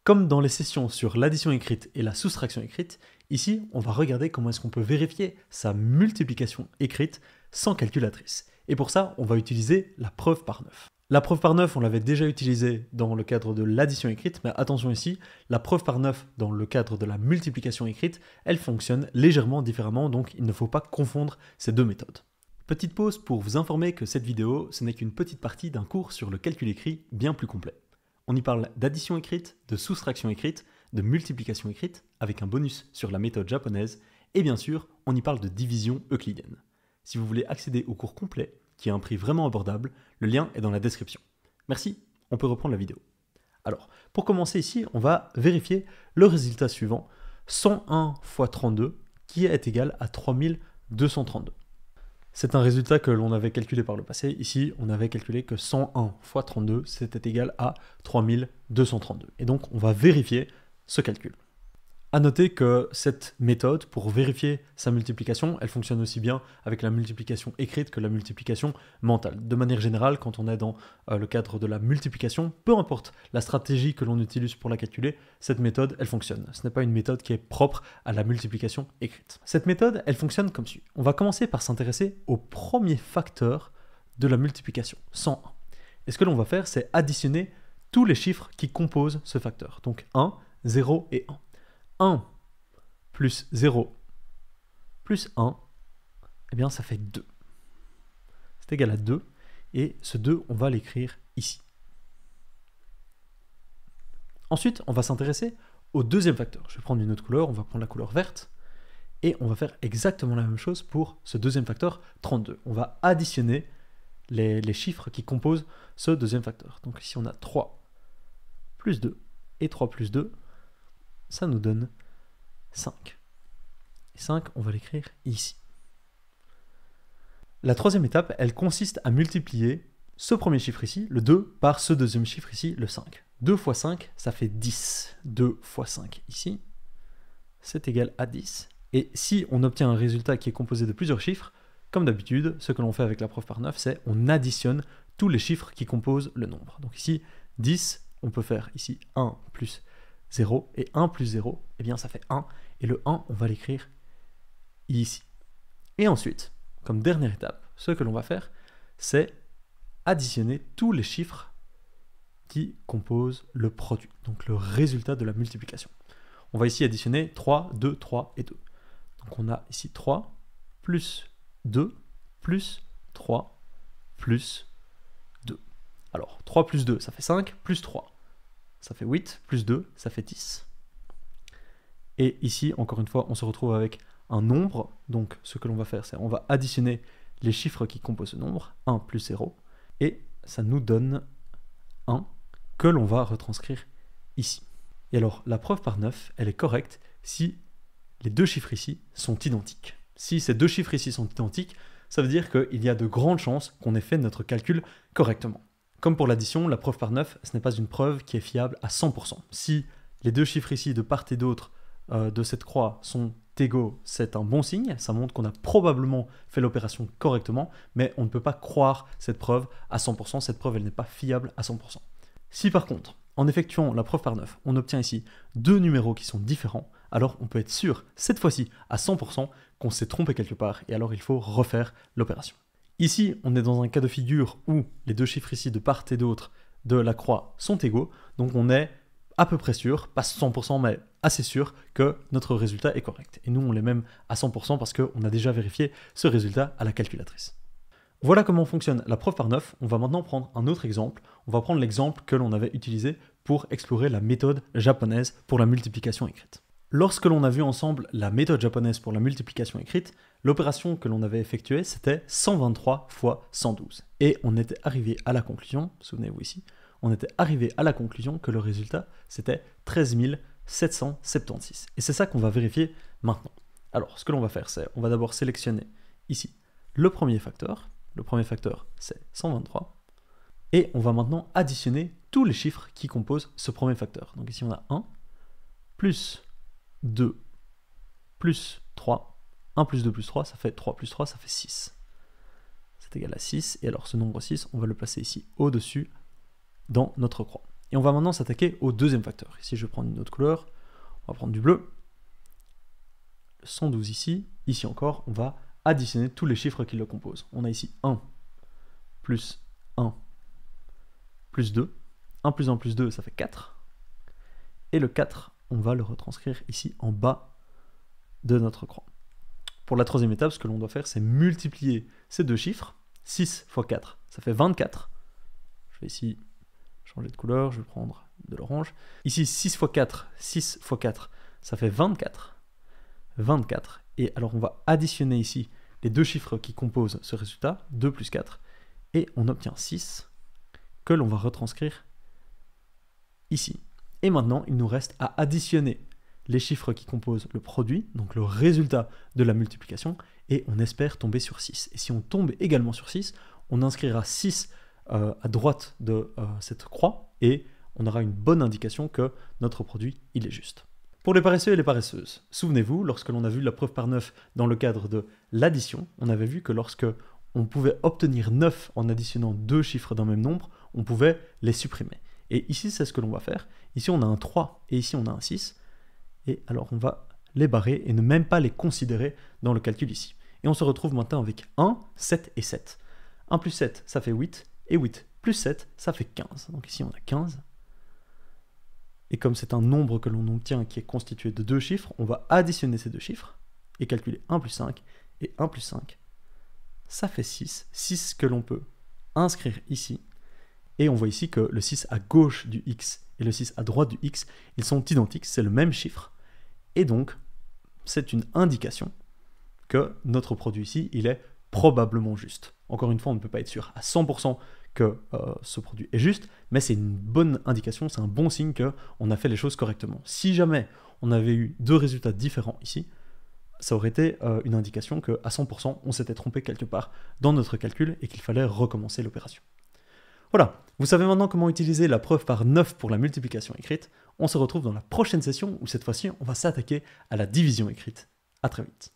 Comme dans les sessions sur l'addition écrite et la soustraction écrite, ici, on va regarder comment est-ce qu'on peut vérifier sa multiplication écrite sans calculatrice. Et pour ça, on va utiliser la preuve par 9. La preuve par 9, on l'avait déjà utilisée dans le cadre de l'addition écrite, mais attention ici, la preuve par 9 dans le cadre de la multiplication écrite, elle fonctionne légèrement différemment, donc il ne faut pas confondre ces deux méthodes. Petite pause pour vous informer que cette vidéo, ce n'est qu'une petite partie d'un cours sur le calcul écrit bien plus complet. On y parle d'addition écrite, de soustraction écrite, de multiplication écrite, avec un bonus sur la méthode japonaise, et bien sûr, on y parle de division euclidienne. Si vous voulez accéder au cours complet, qui a un prix vraiment abordable, le lien est dans la description. Merci, on peut reprendre la vidéo. Alors, pour commencer ici, on va vérifier le résultat suivant, 101 fois 32, qui est égal à 3232. C'est un résultat que l'on avait calculé par le passé. Ici, on avait calculé que 101 fois 32, c'était égal à 3232. Et donc, on va vérifier ce calcul. A noter que cette méthode, pour vérifier sa multiplication, elle fonctionne aussi bien avec la multiplication écrite que la multiplication mentale. De manière générale, quand on est dans le cadre de la multiplication, peu importe la stratégie que l'on utilise pour la calculer, cette méthode, elle fonctionne. Ce n'est pas une méthode qui est propre à la multiplication écrite. Cette méthode, elle fonctionne comme suit. On va commencer par s'intéresser au premier facteur de la multiplication, 101. Et ce que l'on va faire, c'est additionner tous les chiffres qui composent ce facteur. Donc 1, 0 et 1. 1 plus 0 plus 1, eh bien ça fait 2. C'est égal à 2, et ce 2, on va l'écrire ici. Ensuite, on va s'intéresser au deuxième facteur. Je vais prendre une autre couleur, on va prendre la couleur verte, et on va faire exactement la même chose pour ce deuxième facteur, 32. On va additionner les chiffres qui composent ce deuxième facteur. Donc ici, on a 3 plus 2, et 3 plus 2, ça nous donne 5. Et 5, on va l'écrire ici. La troisième étape, elle consiste à multiplier ce premier chiffre ici, le 2, par ce deuxième chiffre ici, le 5. 2 fois 5, ça fait 10. 2 fois 5 ici, c'est égal à 10. Et si on obtient un résultat qui est composé de plusieurs chiffres, comme d'habitude, ce que l'on fait avec la preuve par 9, c'est on additionne tous les chiffres qui composent le nombre. Donc ici, 10, on peut faire ici 1 plus 0, et 1 plus 0, eh bien ça fait 1, et le 1, on va l'écrire ici. Et ensuite, comme dernière étape, ce que l'on va faire, c'est additionner tous les chiffres qui composent le produit, donc le résultat de la multiplication. On va ici additionner 3, 2, 3 et 2. Donc on a ici 3 plus 2 plus 3 plus 2. Alors 3 plus 2, ça fait 5, plus 3. Ça fait 8, plus 2, ça fait 10. Et ici, encore une fois, on se retrouve avec un nombre. Donc, ce que l'on va faire, c'est on va additionner les chiffres qui composent ce nombre, 1 plus 0, et ça nous donne 1 que l'on va retranscrire ici. Et alors, la preuve par 9, elle est correcte si les deux chiffres ici sont identiques. Si ces deux chiffres ici sont identiques, ça veut dire qu'il y a de grandes chances qu'on ait fait notre calcul correctement. Comme pour l'addition, la preuve par 9, ce n'est pas une preuve qui est fiable à 100%. Si les deux chiffres ici de part et d'autre de cette croix sont égaux, c'est un bon signe, ça montre qu'on a probablement fait l'opération correctement, mais on ne peut pas croire cette preuve à 100%, cette preuve elle n'est pas fiable à 100%. Si par contre, en effectuant la preuve par 9, on obtient ici deux numéros qui sont différents, alors on peut être sûr, cette fois-ci à 100%, qu'on s'est trompé quelque part, et alors il faut refaire l'opération. Ici, on est dans un cas de figure où les deux chiffres ici de part et d'autre de la croix sont égaux, donc on est à peu près sûr, pas 100% mais assez sûr que notre résultat est correct. Et nous, on l'est même à 100% parce qu'on a déjà vérifié ce résultat à la calculatrice. Voilà comment fonctionne la preuve par 9. On va maintenant prendre un autre exemple. On va prendre l'exemple que l'on avait utilisé pour explorer la méthode japonaise pour la multiplication écrite. Lorsque l'on a vu ensemble la méthode japonaise pour la multiplication écrite, l'opération que l'on avait effectuée, c'était 123 fois 112. Et on était arrivé à la conclusion, souvenez-vous ici, on était arrivé à la conclusion que le résultat, c'était 13 776. Et c'est ça qu'on va vérifier maintenant. Alors, ce que l'on va faire, c'est, on va d'abord sélectionner ici le premier facteur. Le premier facteur, c'est 123. Et on va maintenant additionner tous les chiffres qui composent ce premier facteur. Donc ici, on a 1 plus 2 plus 3, 1 plus 2 plus 3, ça fait 3 plus 3, ça fait 6. C'est égal à 6, et alors ce nombre 6, on va le placer ici au-dessus dans notre croix. Et on va maintenant s'attaquer au deuxième facteur. Ici, je vais prendre une autre couleur. On va prendre du bleu. 112 ici. Ici encore, on va additionner tous les chiffres qui le composent. On a ici 1 plus 1 plus 2. 1 plus 1 plus 2, ça fait 4. Et le 4, on va le retranscrire ici en bas de notre croix. Pour la troisième étape, ce que l'on doit faire, c'est multiplier ces deux chiffres. 6 fois 4, ça fait 24. Je vais ici changer de couleur, je vais prendre de l'orange. Ici, 6 fois 4, ça fait 24. 24. Et alors, on va additionner ici les deux chiffres qui composent ce résultat, 2 plus 4, et on obtient 6, que l'on va retranscrire ici. Et maintenant, il nous reste à additionner les chiffres qui composent le produit, donc le résultat de la multiplication, et on espère tomber sur 6. Et si on tombe également sur 6, on inscrira 6 à droite de cette croix, et on aura une bonne indication que notre produit, il est juste. Pour les paresseux et les paresseuses, souvenez-vous, lorsque l'on a vu la preuve par 9 dans le cadre de l'addition, on avait vu que lorsque on pouvait obtenir 9 en additionnant deux chiffres d'un même nombre, on pouvait les supprimer. Et ici, c'est ce que l'on va faire. Ici, on a un 3 et ici, on a un 6. Et alors, on va les barrer et ne même pas les considérer dans le calcul ici. Et on se retrouve maintenant avec 1, 7 et 7. 1 plus 7, ça fait 8. Et 8 plus 7, ça fait 15. Donc ici, on a 15. Et comme c'est un nombre que l'on obtient qui est constitué de deux chiffres, on va additionner ces deux chiffres et calculer 1 plus 5 et 1 plus 5. Ça fait 6. 6 que l'on peut inscrire ici. Et on voit ici que le 6 à gauche du x et le 6 à droite du x, ils sont identiques, c'est le même chiffre. Et donc, c'est une indication que notre produit ici, il est probablement juste. Encore une fois, on ne peut pas être sûr à 100% que ce produit est juste, mais c'est une bonne indication, c'est un bon signe qu'on a fait les choses correctement. Si jamais on avait eu deux résultats différents ici, ça aurait été une indication qu'à 100%, on s'était trompé quelque part dans notre calcul et qu'il fallait recommencer l'opération. Voilà, vous savez maintenant comment utiliser la preuve par 9 pour la multiplication écrite. On se retrouve dans la prochaine session où cette fois-ci, on va s'attaquer à la division écrite. À très vite.